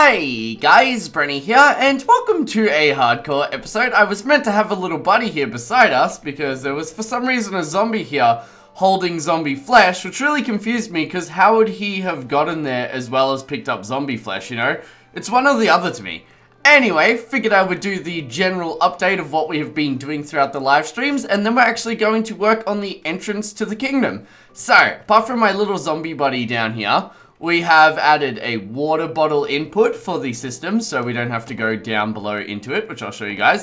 Hey guys, Brenny here, and welcome to a hardcore episode. I was meant to have a little buddy here beside us because there was for some reason a zombie here holding zombie flesh, which really confused me because how would he have gotten there as well as picked up zombie flesh, you know? It's one or the other to me. Anyway, figured I would do the general update of what we have been doing throughout the live streams, and then we're actually going to work on the entrance to the kingdom. So, apart from my little zombie buddy down here, we have added a water bottle input for the system, so we don't have to go down below into it, which I'll show you guys.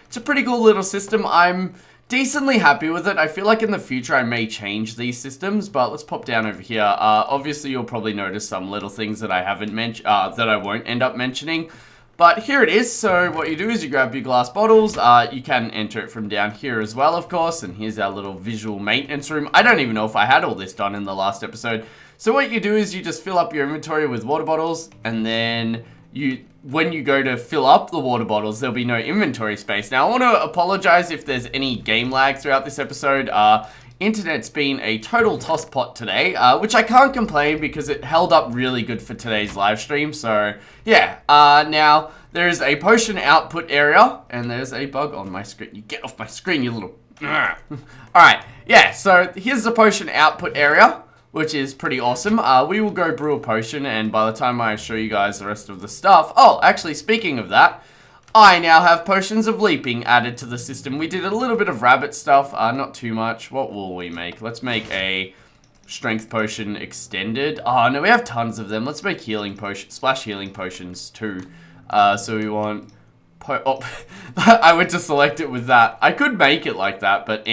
It's a pretty cool little system. I'm decently happy with it. I feel like in the future I may change these systems, but let's pop down over here. Obviously you'll probably notice some little things that I haven't mentioned, that I won't end up mentioning. But here it is. So what you do is you grab your glass bottles. You can enter it from down here as well, of course. And here's our little visual maintenance room. I don't even know if I had all this done in the last episode. So what you do is you just fill up your inventory with water bottles, and then when you go to fill up the water bottles, there'll be no inventory space. Now, I want to apologize if there's any game lag throughout this episode. Internet's been a total tosspot today, which I can't complain because it held up really good for today's live stream. So, yeah. Now, there's a potion output area, and there's a bug on my screen. You get off my screen, you little... Alright, yeah, so here's the potion output area, which is pretty awesome. We will go brew a potion, and by the time I show you guys the rest of the stuff... Oh, actually, speaking of that, I now have potions of leaping added to the system. We did a little bit of rabbit stuff, not too much. What will we make? Let's make a strength potion extended. Oh, no, we have tons of them. Let's make healing potion, splash healing potions, too. So we want... Oh, I went to select it with that. I could make it like that, but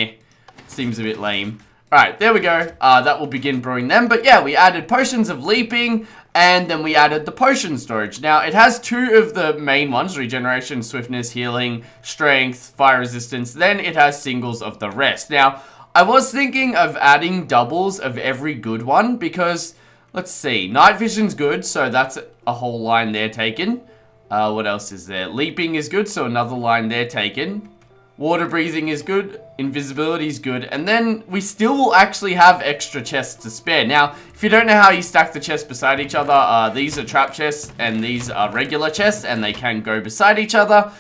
seems a bit lame. Alright, there we go. That will begin brewing them. But yeah, we added potions of leaping, and then we added the potion storage. Now, it has two of the main ones, regeneration, swiftness, healing, strength, fire resistance. Then it has singles of the rest. Now, I was thinking of adding doubles of every good one, because, let's see, night vision's good, so that's a whole line there taken. What else is there? Leaping is good, so another line there taken. Water breathing is good, invisibility is good, and then we still will actually have extra chests to spare. Now, if you don't know how you stack the chests beside each other, these are trap chests and these are regular chests, and they can go beside each other.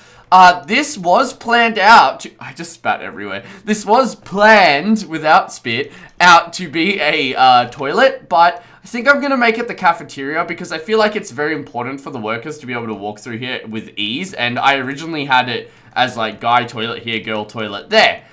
This was planned out to... I just spat everywhere. This was planned, without spit, out to be a toilet, but I think I'm going to make it the cafeteria because I feel like it's very important for the workers to be able to walk through here with ease, and I originally had it as like guy toilet here, girl toilet there.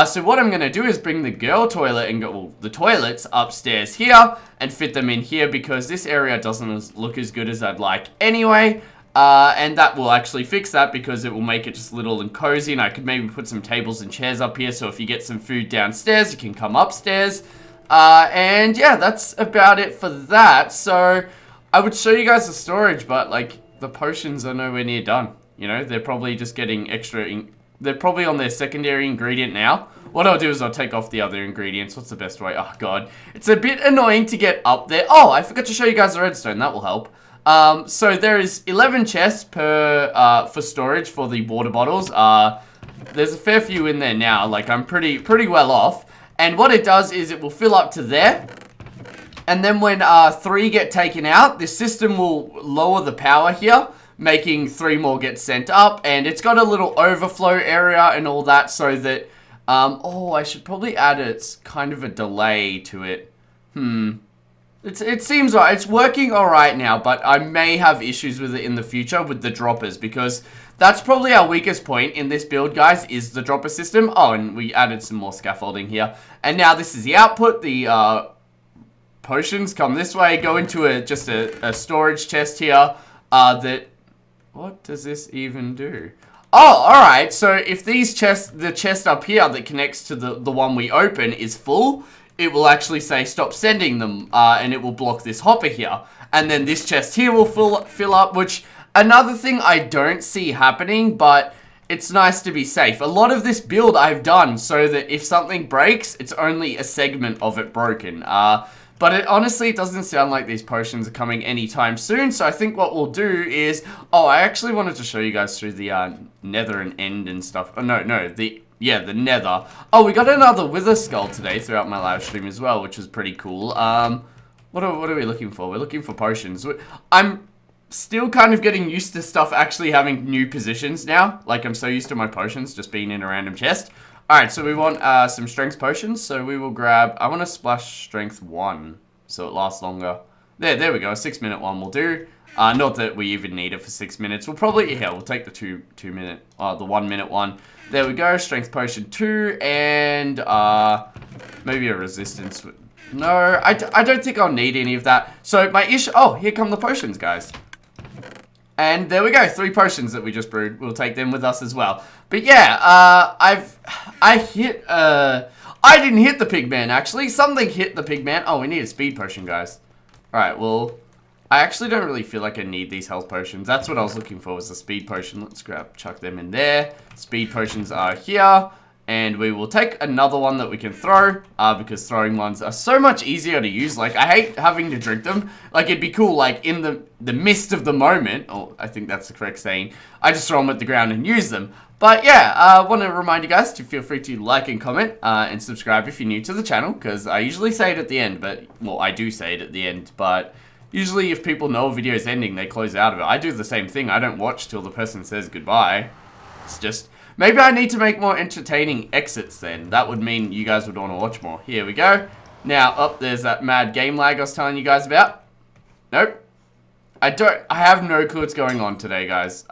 So what I'm going to do is bring the girl toilet and the toilets upstairs here and fit them in here because this area doesn't look as good as I'd like anyway. And that will actually fix that because it will make it just little and cozy, and I could maybe put some tables and chairs up here so if you get some food downstairs, you can come upstairs. And yeah, that's about it for that. So I would show you guys the storage, but like the potions are nowhere near done. You know, they're probably just getting extra, they're probably on their secondary ingredient now. What I'll do is I'll take off the other ingredients. What's the best way? Oh god, it's a bit annoying to get up there. Oh, I forgot to show you guys the redstone, that will help. So there is 11 chests per, for storage for the water bottles. There's a fair few in there now, like I'm pretty well off. And what it does is it will fill up to there. And then when 3 get taken out, this system will lower the power here, making 3 more get sent up. And it's got a little overflow area and all that so that... oh, I should probably add kind of a delay to it. It seems right. It's working alright now, but I may have issues with it in the future with the droppers because that's probably our weakest point in this build, guys, is the dropper system. Oh, and we added some more scaffolding here. And now this is the output. The potions come this way, go into just a storage chest here that... What does this even do? Oh, alright. So if the chest up here that connects to the one we open is full, it will actually say stop sending them, and it will block this hopper here. And then this chest here will fill up, which, another thing I don't see happening, but it's nice to be safe. A lot of this build I've done so that if something breaks, it's only a segment of it broken. But honestly, it doesn't sound like these potions are coming anytime soon, so I think what we'll do is... Oh, I actually wanted to show you guys through the nether and end and stuff. Oh, no, the nether. Oh, we got another wither skull today throughout my live stream as well, which was pretty cool. What are we looking for? We're looking for potions. I'm still kind of getting used to stuff actually having new positions now. Like, I'm so used to my potions just being in a random chest. Alright, so we want some strength potions. So we will grab... I want to splash strength 1 so it lasts longer. There we go. A 6-minute one will do. Not that we even need it for 6 minutes. We'll probably... Yeah, we'll take the 2-minute... the 1-minute one. There we go. Strength potion 2 and... maybe a resistance... No, I don't think I'll need any of that. So my issue... Oh, here come the potions, guys. And there we go, 3 potions that we just brewed. We'll take them with us as well. But yeah, I didn't hit the pigman, actually. Something hit the pigman. Oh, we need a speed potion, guys. Alright, well, I actually don't really feel like I need these health potions. That's what I was looking for, was a speed potion. Let's chuck them in there. Speed potions are here. And we will take another one that we can throw, because throwing ones are so much easier to use. Like, I hate having to drink them. Like, it'd be cool, like, in the mist of the moment, or I think that's the correct saying, I just throw them at the ground and use them. But yeah, I want to remind you guys to feel free to like and comment, and subscribe if you're new to the channel, because I usually say it at the end, but, well, I do say it at the end, but usually if people know a video's ending, they close out of it. I do the same thing. I don't watch till the person says goodbye. It's just... Maybe I need to make more entertaining exits then. That would mean you guys would want to watch more. Here we go. Now, there's that mad game lag I was telling you guys about. Nope. I have no clue what's going on today, guys.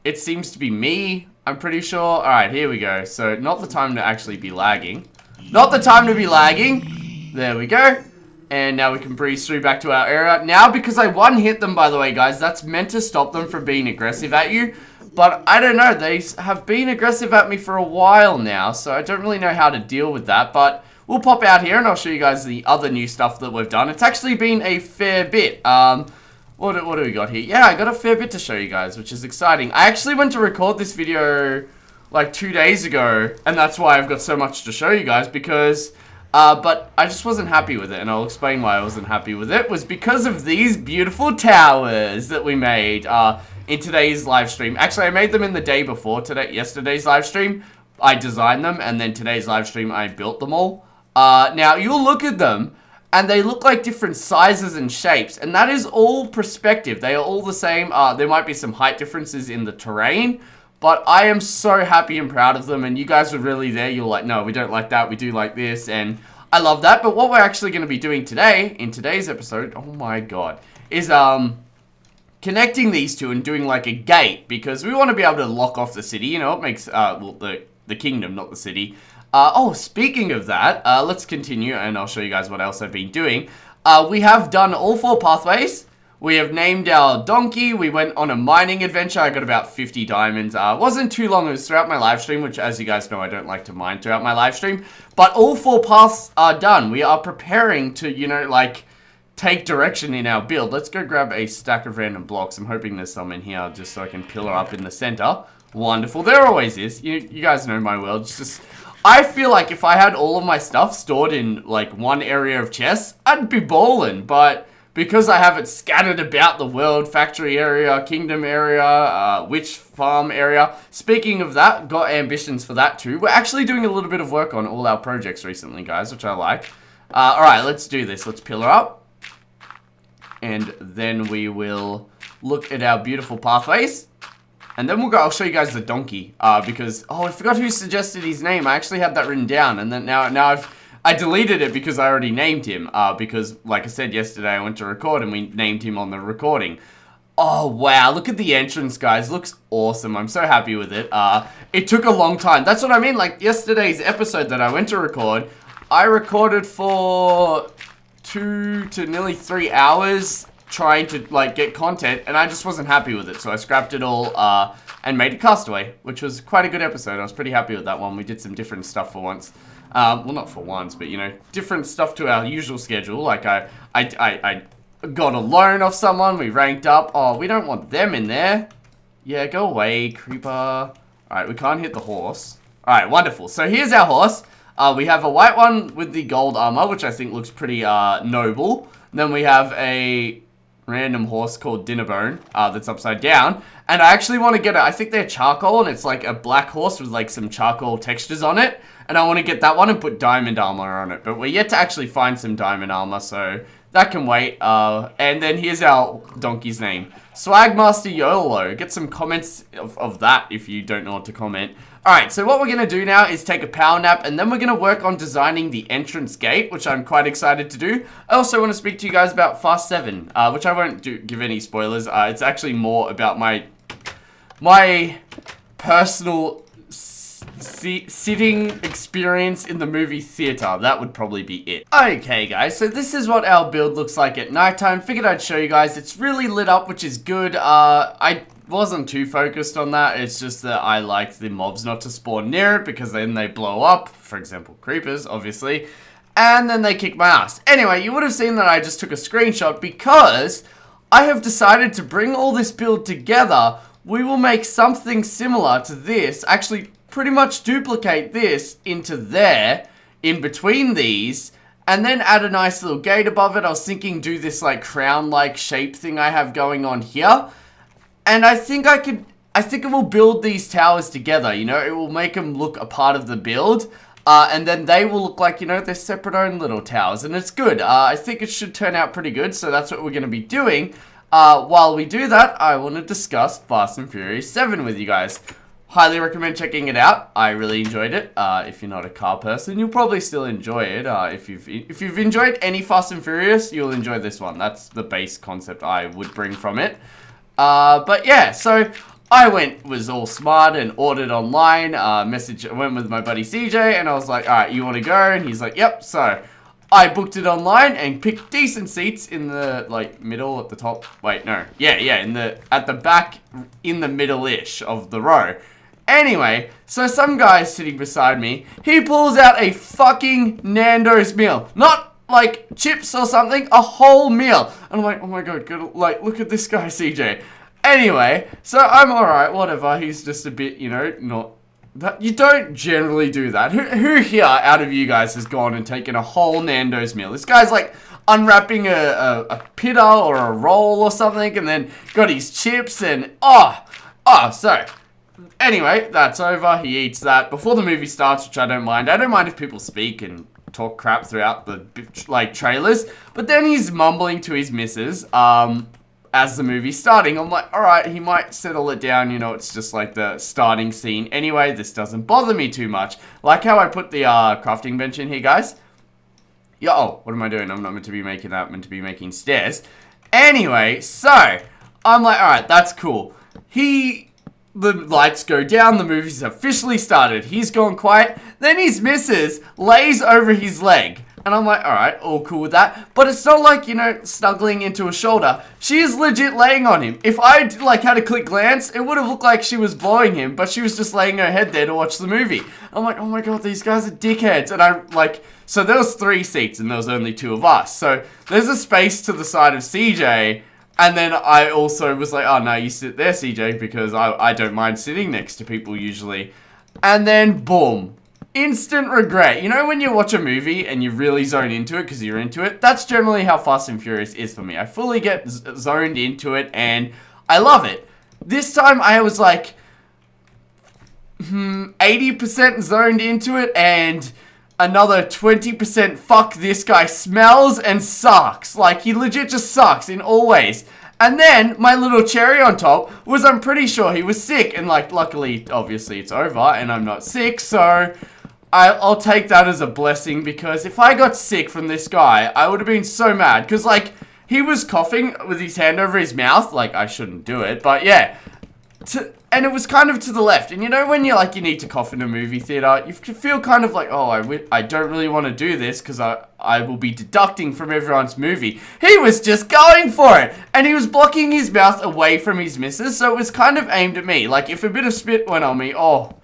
It seems to be me, I'm pretty sure. Alright, here we go. So, not the time to actually be lagging. Not the time to be lagging. There we go. And now we can breeze through back to our area. Now, because I one-hit them, by the way, guys, that's meant to stop them from being aggressive at you. But I don't know, they have been aggressive at me for a while now, so I don't really know how to deal with that. But we'll pop out here and I'll show you guys the other new stuff that we've done. It's actually been a fair bit. What do we got here? Yeah, I got a fair bit to show you guys, which is exciting. I actually went to record this video like 2 days ago, and that's why I've got so much to show you guys, because... but I just wasn't happy with it, and I'll explain why I wasn't happy with it. It was because of these beautiful towers that we made, in today's live stream. Actually, I made them in the day before yesterday's live stream. I designed them, and then today's live stream, I built them all. Now, you'll look at them, and they look like different sizes and shapes, and that is all perspective. They are all the same. There might be some height differences in the terrain, but I am so happy and proud of them, and you guys were really there. You're like, no, we don't like that, we do like this, and I love that. But what we're actually going to be doing today, in today's episode, oh my god, is, connecting these two and doing like a gate, because we want to be able to lock off the city. You know, it makes, well, the kingdom, not the city. Oh, speaking of that, let's continue and I'll show you guys what else I've been doing. We have done all 4 pathways. We have named our donkey. We went on a mining adventure. I got about 50 diamonds. It wasn't too long. It was throughout my live stream, which, as you guys know, I don't like to mine throughout my live stream. But all 4 paths are done. We are preparing to, you know, like... take direction in our build. Let's go grab a stack of random blocks. I'm hoping there's some in here just so I can pillar up in the center. Wonderful. There always is. You guys know my world. It's just, I feel like if I had all of my stuff stored in like one area of chests, I'd be ballin'. But because I have it scattered about the world, factory area, kingdom area, witch farm area. Speaking of that, got ambitions for that too. We're actually doing a little bit of work on all our projects recently, guys, which I like. Alright, let's do this. Let's pillar up. And then we will look at our beautiful pathways. And then I'll show you guys the donkey. Because, oh, I forgot who suggested his name. I actually had that written down. And then now I deleted it because I already named him. Because, like I said yesterday, I went to record and we named him on the recording. Oh, wow. Look at the entrance, guys. Looks awesome. I'm so happy with it. It took a long time. That's what I mean. Like, yesterday's episode that I went to record, I recorded for... 2 to nearly 3 hours trying to like get content, and I just wasn't happy with it, so I scrapped it all and made a Castaway, which was quite a good episode. I was pretty happy with that one. We did some different stuff for once. Well, not for once, but you know, different stuff to our usual schedule. Like I got a loan off someone. We ranked up. Oh, we don't want them in there. Yeah, go away, creeper. All right, we can't hit the horse. All right, wonderful. So here's our horse. We have a white one with the gold armor, which I think looks pretty noble. And then we have a random horse called Dinnerbone that's upside down. And I actually want to get it. I think they're charcoal, and it's like a black horse with like some charcoal textures on it. And I want to get that one and put diamond armor on it. But we're yet to actually find some diamond armor, so that can wait. And then here's our donkey's name. Swagmaster YOLO. Get some comments of that if you don't know what to comment. Alright, so what we're going to do now is take a power nap, and then we're going to work on designing the entrance gate, which I'm quite excited to do. I also want to speak to you guys about Fast 7, which I won't give any spoilers. It's actually more about my personal sitting experience in the movie theater. That would probably be it. Okay guys, so this is what our build looks like at nighttime. Figured I'd show you guys. It's really lit up, which is good. I wasn't too focused on that. It's just that I like the mobs not to spawn near it, because then they blow up. For example, creepers, obviously. And then they kick my ass. Anyway, you would have seen that I just took a screenshot, because I have decided to bring all this build together. We will make something similar to this. Actually, pretty much duplicate this into there, in between these, and then add a nice little gate above it. I was thinking do this like crown-like shape thing I have going on here. And I think it will build these towers together, you know, it will make them look a part of the build. And then they will look like, you know, they're separate own little towers, and it's good. I think it should turn out pretty good, so that's what we're going to be doing. While we do that, I want to discuss Fast and Furious 7 with you guys. Highly recommend checking it out. I really enjoyed it. If you're not a car person, you'll probably still enjoy it. If you've enjoyed any Fast and Furious, you'll enjoy this one. That's the base concept I would bring from it. But yeah, so I was all smart and ordered online. Went with my buddy CJ, and I was like, alright, you want to go? And he's like, yep. So I booked it online and picked decent seats in the, like, middle at the top. Wait, no. Yeah, at the back, in the middle-ish of the row. Anyway, so some guy sitting beside me, he pulls out a fucking Nando's meal. Not, like, chips or something, a whole meal. And I'm like, oh my god, good, like, look at this guy, CJ. Anyway, so I'm alright, whatever. He's just a bit, you know, not... That, you don't generally do that. Who here out of you guys has gone and taken a whole Nando's meal? This guy's like unwrapping a pita or a roll or something, and then got his chips and so anyway, that's over. He eats that before the movie starts, which I don't mind. I don't mind if people speak and talk crap throughout the like trailers, but then he's mumbling to his missus as the movie's starting. I'm like, alright, he might settle it down, you know, it's just like the starting scene. Anyway, this doesn't bother me too much. Like how I put the crafting bench in here, guys. Yeah, oh, what am I doing? I'm not meant to be making that, I'm meant to be making stairs. Anyway, so, I'm like, alright, that's cool. The lights go down, the movie's officially started. He's gone quiet. Then his missus lays over his leg. And I'm like, alright, all cool with that. But it's not like, you know, snuggling into a shoulder. She is legit laying on him. If I, like, had a quick glance, it would have looked like she was blowing him. But she was just laying her head there to watch the movie. I'm like, oh my god, these guys are dickheads. And I, like, so there was 3 seats and there was only 2 of us. So there's a space to the side of CJ. And then I also was like, oh no, you sit there, CJ, because I don't mind sitting next to people usually. And then, boom. Instant regret. You know when you watch a movie and you really zone into it because you're into it? That's generally how Fast and Furious is for me. I fully get zoned into it and I love it. This time I was like 80% zoned into it and another 20% fuck this guy smells and sucks. Like he legit just sucks in all ways. And then, my little cherry on top was I'm pretty sure he was sick. And like, luckily, obviously it's over and I'm not sick. So, I'll take that as a blessing. Because if I got sick from this guy, I would have been so mad. Because like, he was coughing with his hand over his mouth. Like, I shouldn't do it. But yeah. And it was kind of to the left. And you know when you're like, you need to cough in a movie theater, you feel kind of like, oh, I don't really want to do this because I will be deducting from everyone's movie. He was just going for it. And he was blocking his mouth away from his missus. So it was kind of aimed at me. Like if a bit of spit went on me, oh,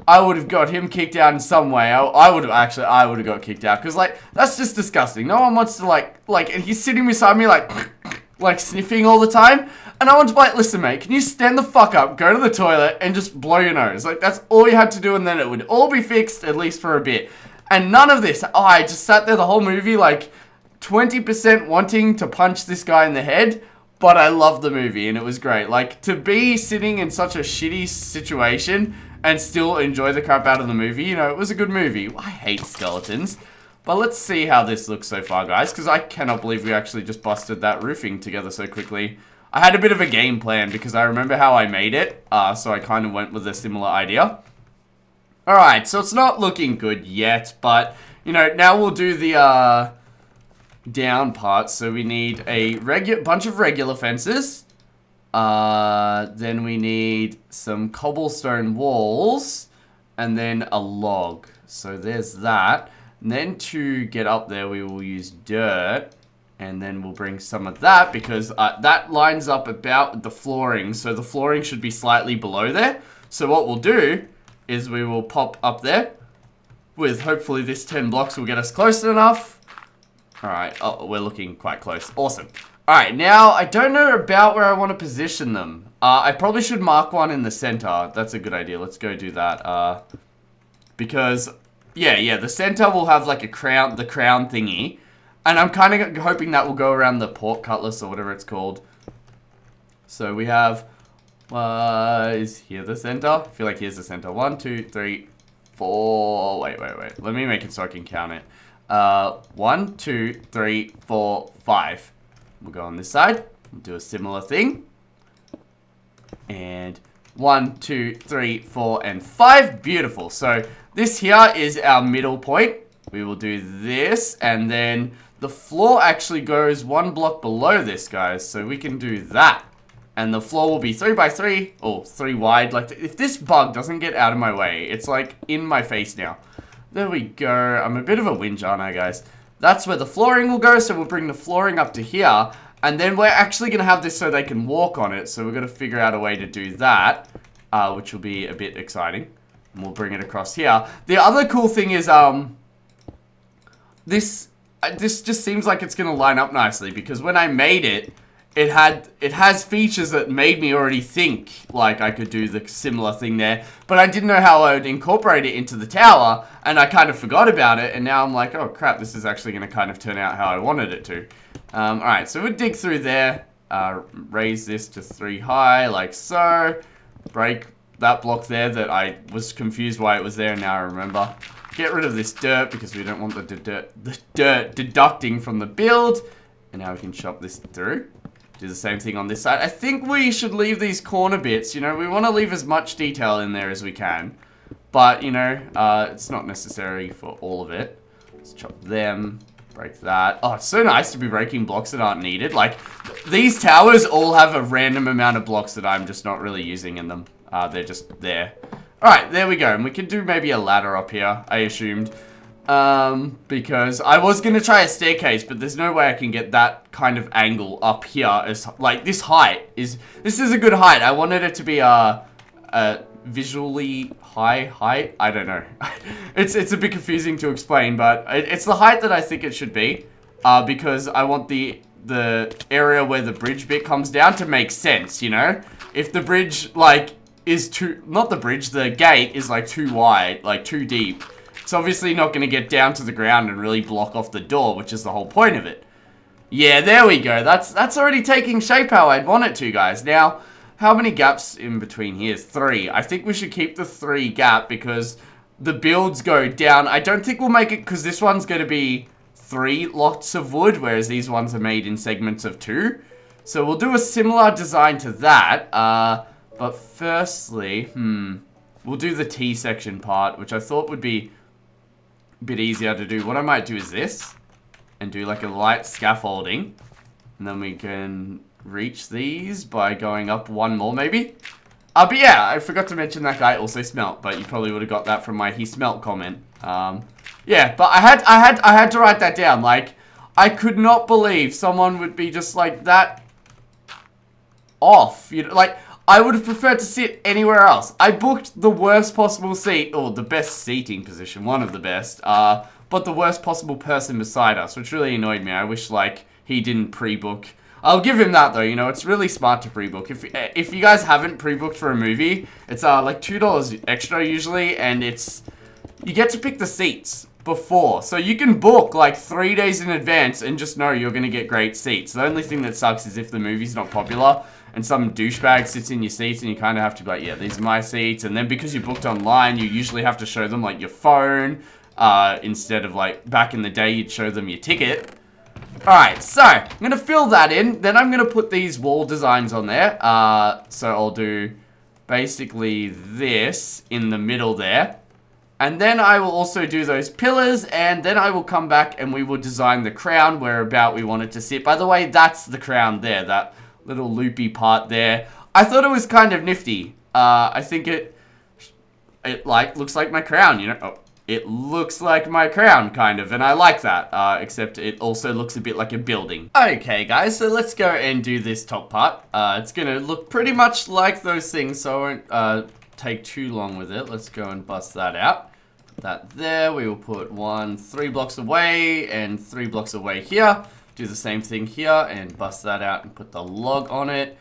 I would have got him kicked out in some way. I would have got kicked out. Because like, that's just disgusting. No one wants to like, and he's sitting beside me like sniffing all the time. And I want to be like, listen mate, can you stand the fuck up, go to the toilet, and just blow your nose? Like, that's all you had to do, and then it would all be fixed, at least for a bit. And none of this. Oh, I just sat there the whole movie, like, 20% wanting to punch this guy in the head, but I loved the movie, and it was great. Like, to be sitting in such a shitty situation and still enjoy the crap out of the movie, you know, it was a good movie. I hate skeletons. But let's see how this looks so far, guys, because I cannot believe we actually just busted that roofing together so quickly. I had a bit of a game plan because I remember how I made it, so I kind of went with a similar idea. Alright, so it's not looking good yet, but, you know, now we'll do the, down part. So we need a bunch of regular fences. Then we need some cobblestone walls, and then a log. So there's that. And then to get up there, we will use dirt. And then we'll bring some of that because that lines up about with the flooring. So the flooring should be slightly below there. So what we'll do is we will pop up there with hopefully this 10 blocks will get us close enough. Alright, oh, we're looking quite close. Awesome. Alright, now I don't know about where I want to position them. I probably should mark one in the center. That's a good idea. Let's go do that. Because, yeah, the center will have like a crown, the crown thingy. And I'm kind of hoping that will go around the pork cutlass or whatever it's called. So we have, is here the center? I feel like here's the center. 1, 2, 3, 4, wait. Let me make it so I can count it. 1, 2, 3, 4, 5. We'll go on this side. We'll do a similar thing. And 1, 2, 3, 4, and 5. Beautiful. So this here is our middle point. We will do this, and then the floor actually goes 1 block below this, guys. So we can do that. And the floor will be 3 by 3, or 3 wide. Like, if this bug doesn't get out of my way, it's like in my face now. There we go. I'm a bit of a whinge, aren't I, guys? That's where the flooring will go, so we'll bring the flooring up to here. And then we're actually going to have this so they can walk on it. So we're going to figure out a way to do that, which will be a bit exciting. And we'll bring it across here. The other cool thing is, this just seems like it's going to line up nicely. Because when I made it, it has features that made me already think like I could do the similar thing there. But I didn't know how I would incorporate it into the tower. And I kind of forgot about it. And now I'm like, oh crap, this is actually going to kind of turn out how I wanted it to. Alright, so we'll dig through there. Raise this to 3 high, like so. Break that block there that I was confused why it was there, and now I remember. Get rid of this dirt because we don't want the dirt deducting from the build. And now we can chop this through. Do the same thing on this side. I think we should leave these corner bits. You know, we want to leave as much detail in there as we can. But, you know, it's not necessary for all of it. Let's chop them. Break that. Oh, it's so nice to be breaking blocks that aren't needed. Like, these towers all have a random amount of blocks that I'm just not really using in them. They're just there. Alright, there we go. And we can do maybe a ladder up here, I assumed. Because I was going to try a staircase, but there's no way I can get that kind of angle up here. As like, this height is... This is a good height. I wanted it to be a visually high height. I don't know. It's a bit confusing to explain, but it's the height that I think it should be. Because I want the area where the bridge bit comes down to make sense, you know? If the bridge, like, is too... Not the bridge, the gate is, like, too wide, like, too deep. It's obviously not going to get down to the ground and really block off the door, which is the whole point of it. Yeah, there we go. That's already taking shape how I'd want it to, guys. Now, how many gaps in between here? 3. I think we should keep the 3 gap because the builds go down. I don't think we'll make it because this one's going to be 3 lots of wood, whereas these ones are made in segments of 2. So we'll do a similar design to that. But firstly, we'll do the T section part, which I thought would be a bit easier to do. What I might do is this, and do like a light scaffolding, and then we can reach these by going up 1 more maybe. But yeah, I forgot to mention that guy also smelt, but you probably would have got that from my he smelt comment. Yeah, but I had to write that down. Like, I could not believe someone would be just like that off. You know, like, I would have preferred to sit anywhere else. I booked the worst possible seat, or the best seating position, one of the best, but the worst possible person beside us, which really annoyed me. I wish, like, he didn't pre-book. I'll give him that, though, you know, it's really smart to pre-book. If you guys haven't pre-booked for a movie, it's, like, $2 extra usually, and it's... You get to pick the seats before, so you can book, like, 3 days in advance and just know you're gonna get great seats. The only thing that sucks is if the movie's not popular, and some douchebag sits in your seats and you kind of have to be like, yeah, these are my seats. And then because you booked online, you usually have to show them, like, your phone. instead of like back in the day you'd show them your ticket. Alright, so I'm going to fill that in. Then I'm going to put these wall designs on there. So I'll do basically this in the middle there. And then I will also do those pillars, and then I will come back and we will design the crown whereabout we want it to sit. By the way, that's the crown there, that little loopy part there. I thought it was kind of nifty. I think it like looks like my crown, you know. Oh, it looks like my crown, kind of, and I like that. Except it also looks a bit like a building. Okay, guys, so let's go and do this top part. It's gonna look pretty much like those things, so I won't take too long with it. Let's go and bust that out. That there, we will put 3 blocks away and 3 blocks away here. Do the same thing here and bust that out and put the log on it.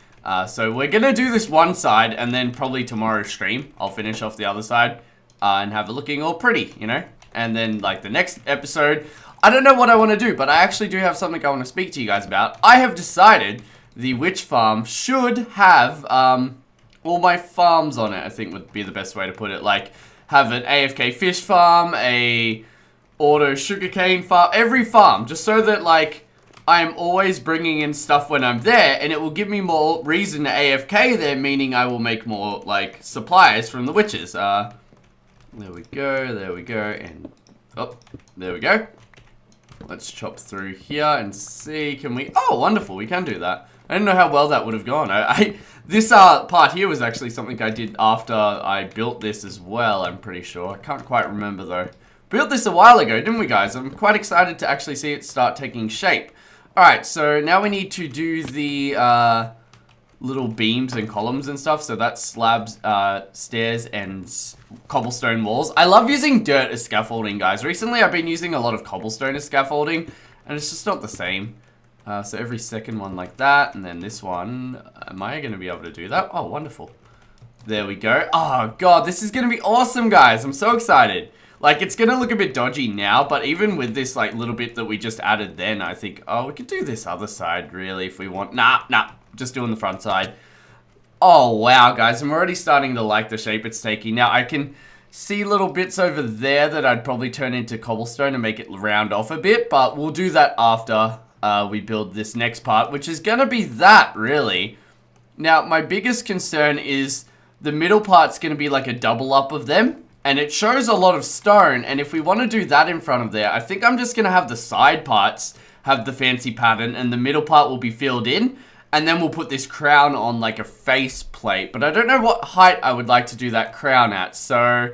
So we're gonna do this one side, and then probably tomorrow's stream I'll finish off the other side and have it looking all pretty, you know. And then like the next episode, I don't know what I want to do, but I actually do have something I want to speak to you guys about. I have decided the witch farm should have all my farms on it, I think would be the best way to put it. Like, have an AFK fish farm, a auto sugarcane farm, every farm, just so that like I am always bringing in stuff when I'm there, and it will give me more reason to AFK there, meaning I will make more like supplies from the witches. There we go, and oh, there we go. Let's chop through here and see, can we, oh wonderful, we can do that. I didn't know how well that would have gone. This part here was actually something I did after I built this as well, I'm pretty sure. I can't quite remember though. Built this a while ago, didn't we guys? I'm quite excited to actually see it start taking shape. Alright, so now we need to do the little beams and columns and stuff. So that's slabs, stairs, and cobblestone walls. I love using dirt as scaffolding, guys. Recently I've been using a lot of cobblestone as scaffolding, and it's just not the same. So every second one like that, and then this one, am I going to be able to do that? Oh, wonderful. There we go. Oh, God, this is going to be awesome, guys. I'm so excited. Like, it's going to look a bit dodgy now, but even with this, like, little bit that we just added then, I think, oh, we could do this other side, really, if we want. Nah, just doing the front side. Oh, wow, guys, I'm already starting to like the shape it's taking. Now, I can see little bits over there that I'd probably turn into cobblestone and make it round off a bit, but we'll do that after we build this next part, which is gonna be that, really. Now, my biggest concern is the middle part's gonna be like a double up of them, and it shows a lot of stone, and if we want to do that in front of there, I think I'm just gonna have the side parts have the fancy pattern, and the middle part will be filled in, and then we'll put this crown on like a face plate, but I don't know what height I would like to do that crown at, so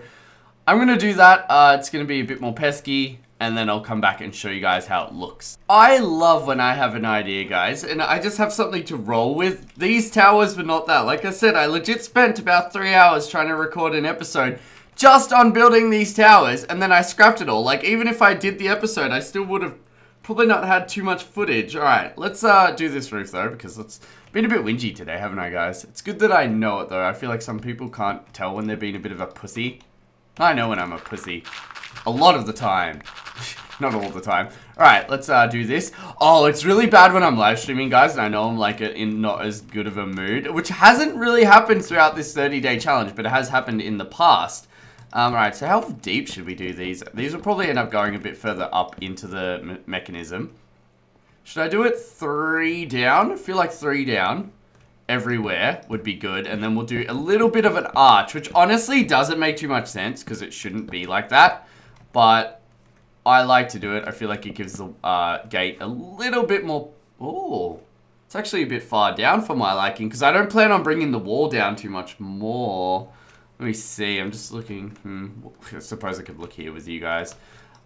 I'm gonna do that. It's gonna be a bit more pesky, and then I'll come back and show you guys how it looks. I love when I have an idea, guys, and I just have something to roll with. These towers were not that. Like I said, I legit spent about 3 hours trying to record an episode just on building these towers, and then I scrapped it all. Like, even if I did the episode, I still would have probably not had too much footage. Alright, let's do this roof, though, because it's been a bit whingy today, haven't I, guys? It's good that I know it, though. I feel like some people can't tell when they're being a bit of a pussy. I know when I'm a pussy. A lot of the time. Not all the time. Alright, let's do this. Oh, it's really bad when I'm live streaming, guys, and I know I'm like in not as good of a mood, which hasn't really happened throughout this 30-day challenge, but it has happened in the past. Alright, so how deep should we do these? These will probably end up going a bit further up into the mechanism. Should I do it 3 down? I feel like 3 down everywhere would be good, and then we'll do a little bit of an arch, which honestly doesn't make too much sense because it shouldn't be like that, but I like to do it. I feel like it gives the gate a little bit more. Oh, it's actually a bit far down for my liking because I don't plan on bringing the wall down too much more. Let me see, I'm just looking. I suppose I could look here with you guys,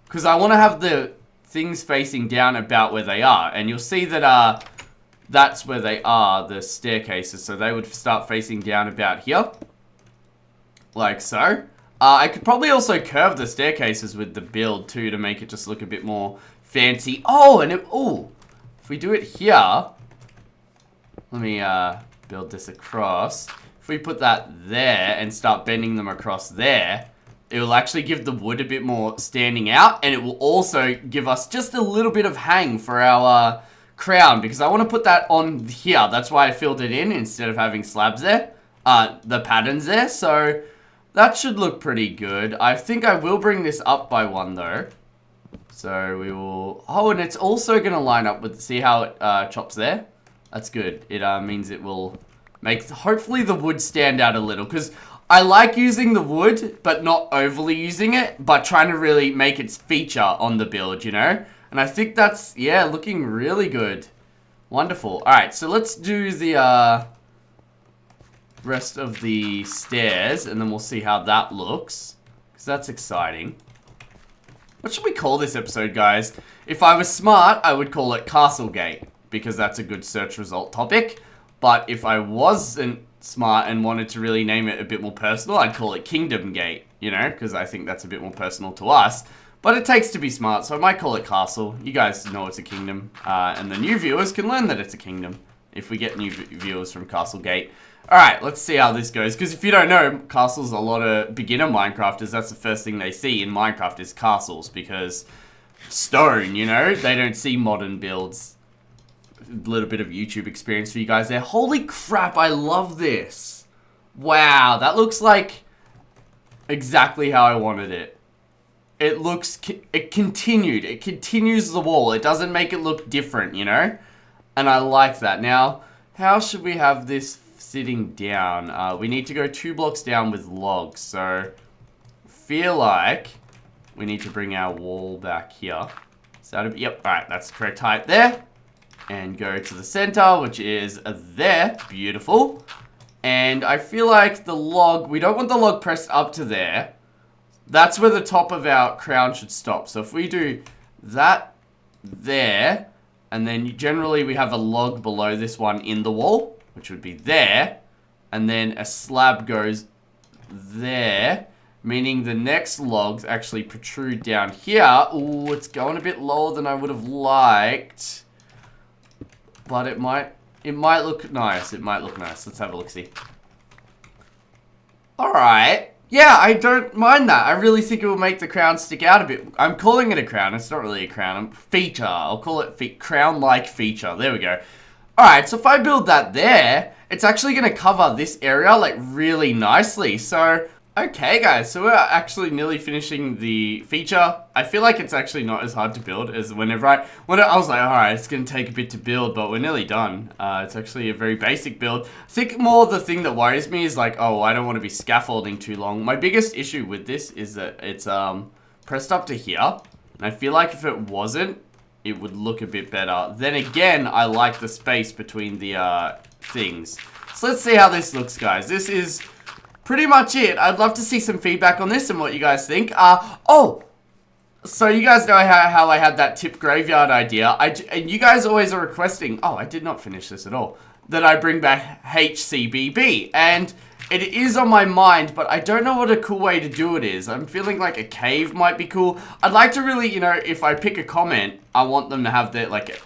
because I want to have the things facing down about where they are, and you'll see that that's where they are, the staircases, so they would start facing down about here, like so. I could probably also curve the staircases with the build too to make it just look a bit more fancy. Oh, and if we do it here, let me build this across. If we put that there and start bending them across there, it will actually give the wood a bit more standing out, and it will also give us just a little bit of hang for our crown, because I want to put that on here. That's why I filled it in instead of having slabs there, the patterns there. So that should look pretty good. I think I will bring this up by 1 though. So we will... Oh, and it's also going to line up with... See how it chops there? That's good. It means it will make, hopefully, the wood stand out a little. Because I like using the wood, but not overly using it. But trying to really make its feature on the build, you know? And I think that's, yeah, looking really good. Wonderful. Alright, so let's do the rest of the stairs. And then we'll see how that looks. Because that's exciting. What should we call this episode, guys? If I was smart, I would call it Castle Gate, because that's a good search result topic. But if I wasn't smart and wanted to really name it a bit more personal, I'd call it Kingdom Gate, you know, because I think that's a bit more personal to us. But it takes to be smart, so I might call it Castle. You guys know it's a kingdom, and the new viewers can learn that it's a kingdom if we get new viewers from Castle Gate. Alright, let's see how this goes, because if you don't know, castles, a lot of beginner Minecrafters, that's the first thing they see in Minecraft is castles, because stone, you know, they don't see modern builds. A little bit of YouTube experience for you guys there. Holy crap, I love this. Wow, that looks like exactly how I wanted it. It looks, it continues the wall. It doesn't make it look different, you know? And I like that. Now, how should we have this sitting down? We need to go 2 blocks down with logs, so feel like we need to bring our wall back here. So yep, alright, that's the correct height there. And go to the center, which is there. Beautiful. And I feel like the log, we don't want the log pressed up to there. That's where the top of our crown should stop. So if we do that there, and then generally we have a log below this one in the wall, which would be there, and then a slab goes there, meaning the next logs actually protrude down here. Ooh, it's going a bit lower than I would have liked, but it might look nice. It might look nice. Let's have a look-see. Alright. Yeah, I don't mind that. I really think it will make the crown stick out a bit. I'm calling it a crown. It's not really a crown. Feature. I'll call it crown-like feature. There we go. Alright, so if I build that there, it's actually going to cover this area, like, really nicely. So, okay, guys. So we're actually nearly finishing the feature. I feel like it's actually not as hard to build as whenever I was like, alright, it's going to take a bit to build, but we're nearly done. It's actually a very basic build. I think more the thing that worries me is like, oh, I don't want to be scaffolding too long. My biggest issue with this is that it's pressed up to here. And I feel like if it wasn't, it would look a bit better. Then again, I like the space between the things. So let's see how this looks, guys. This is pretty much it. I'd love to see some feedback on this and what you guys think. Oh! So you guys know how I had that tip graveyard idea. And you guys always are requesting... Oh, I did not finish this at all. That I bring back HCBB. And it is on my mind, but I don't know what a cool way to do it is. I'm feeling like a cave might be cool. I'd like to really, you know, if I pick a comment, I want them to have their, like,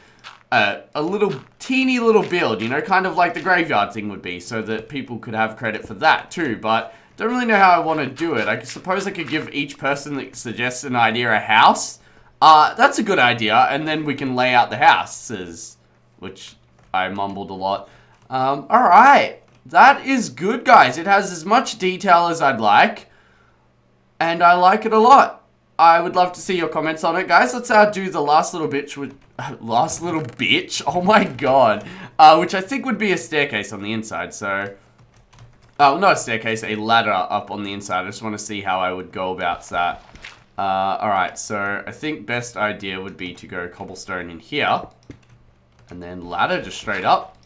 a little, teeny little build, you know, kind of like the graveyard thing would be, so that people could have credit for that too, but don't really know how I want to do it. I suppose I could give each person that suggests an idea a house. That's a good idea, and then we can lay out the houses, which I mumbled a lot. Alright. That is good, guys. It has as much detail as I'd like, and I like it a lot. I would love to see your comments on it, guys. Let's do the last little bitch with... last little bitch? Oh my god. Which I think would be a staircase on the inside, so... Oh, not a staircase, a ladder up on the inside. I just want to see how I would go about that. Alright, so I think best idea would be to go cobblestone in here. And then ladder just straight up.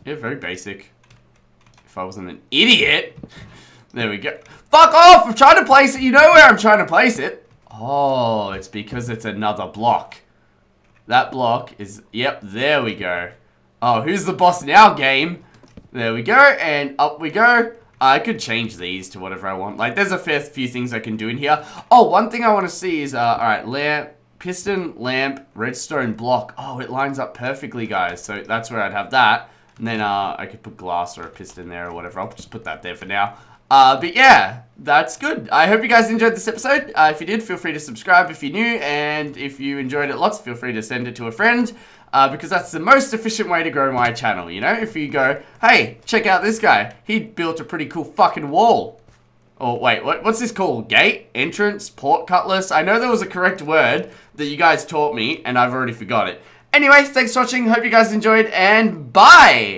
Yeah, very basic. If I wasn't an idiot. There we go. Fuck off! I'm trying to place it. You know where I'm trying to place it. Oh, it's because it's another block. That block is... Yep, there we go. Oh, who's the boss now, game? There we go, and up we go. I could change these to whatever I want. Like, there's a fair few things I can do in here. Oh, one thing I want to see is, alright, lamp, piston, lamp, redstone block. Oh, it lines up perfectly, guys. So that's where I'd have that. And then I could put glass or a piston there or whatever. I'll just put that there for now. But yeah, that's good. I hope you guys enjoyed this episode. If you did, feel free to subscribe if you're new. And if you enjoyed it lots, feel free to send it to a friend. Because that's the most efficient way to grow my channel, you know? If you go, hey, check out this guy. He built a pretty cool fucking wall. Oh, wait, what's this called? Gate? Entrance? Port cutlass? I know there was a correct word that you guys taught me, and I've already forgot it. Anyways, thanks for watching. Hope you guys enjoyed, and bye!